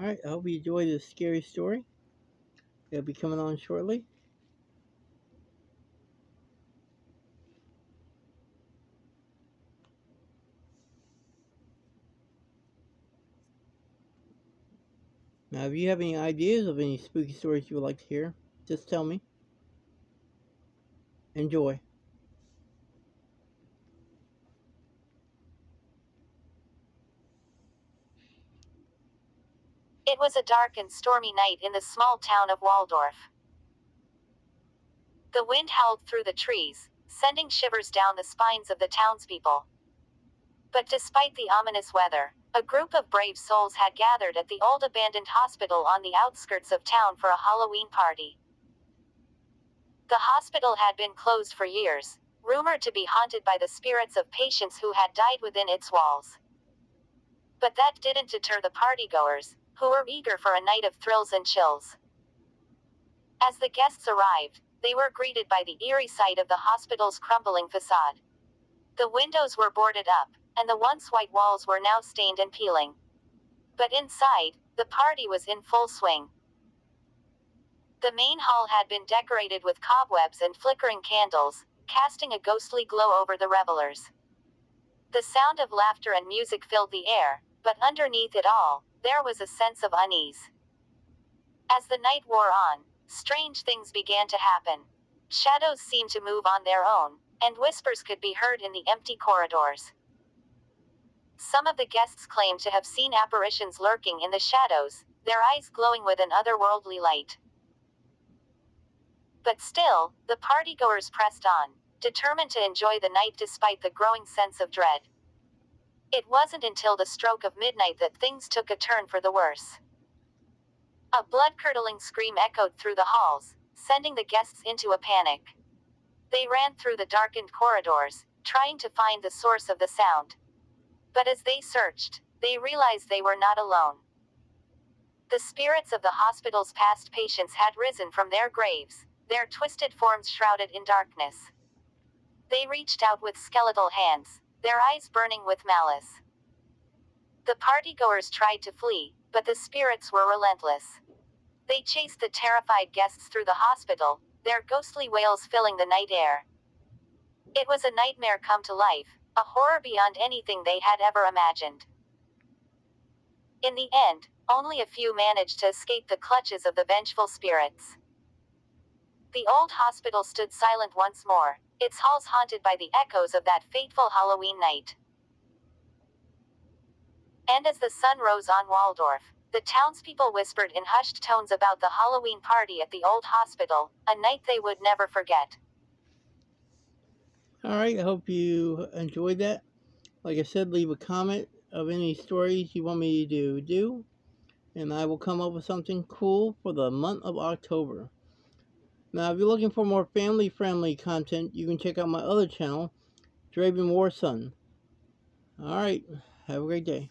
Alright, I hope you enjoyed this scary story. It'll be coming on shortly. Now, if you have any ideas of any spooky stories you would like to hear, just tell me. Enjoy. It was a dark and stormy night in the small town of Waldorf. The wind howled through the trees, sending shivers down the spines of the townspeople. But despite the ominous weather, a group of brave souls had gathered at the old abandoned hospital on the outskirts of town for a Halloween party. The hospital had been closed for years, rumored to be haunted by the spirits of patients who had died within its walls. But that didn't deter the partygoers, who were eager for a night of thrills and chills. As the guests arrived, they were greeted by the eerie sight of the hospital's crumbling facade. The windows were boarded up, and the once white walls were now stained and peeling. But inside, the party was in full swing. The main hall had been decorated with cobwebs and flickering candles, casting a ghostly glow over the revelers. The sound of laughter and music filled the air, but underneath it all, there was a sense of unease. As the night wore on, strange things began to happen. Shadows seemed to move on their own, and whispers could be heard in the empty corridors. Some of the guests claimed to have seen apparitions lurking in the shadows, their eyes glowing with an otherworldly light. But still, the partygoers pressed on, determined to enjoy the night despite the growing sense of dread. It wasn't until the stroke of midnight that things took a turn for the worse. A blood-curdling scream echoed through the halls, sending the guests into a panic. They ran through the darkened corridors, trying to find the source of the sound. But as they searched, they realized they were not alone. The spirits of the hospital's past patients had risen from their graves, their twisted forms shrouded in darkness. They reached out with skeletal hands, their eyes burning with malice. The partygoers tried to flee, but the spirits were relentless. They chased the terrified guests through the hospital, their ghostly wails filling the night air. It was a nightmare come to life, a horror beyond anything they had ever imagined. In the end, only a few managed to escape the clutches of the vengeful spirits. The old hospital stood silent once more, its halls haunted by the echoes of that fateful Halloween night. And as the sun rose on Waldorf, the townspeople whispered in hushed tones about the Halloween party at the old hospital, a night they would never forget. Alright, I hope you enjoyed that. Like I said, leave a comment of any stories you want me to do, and I will come up with something cool for the month of October. Now, if you're looking for more family-friendly content, you can check out my other channel, Draven Warson. Alright, have a great day.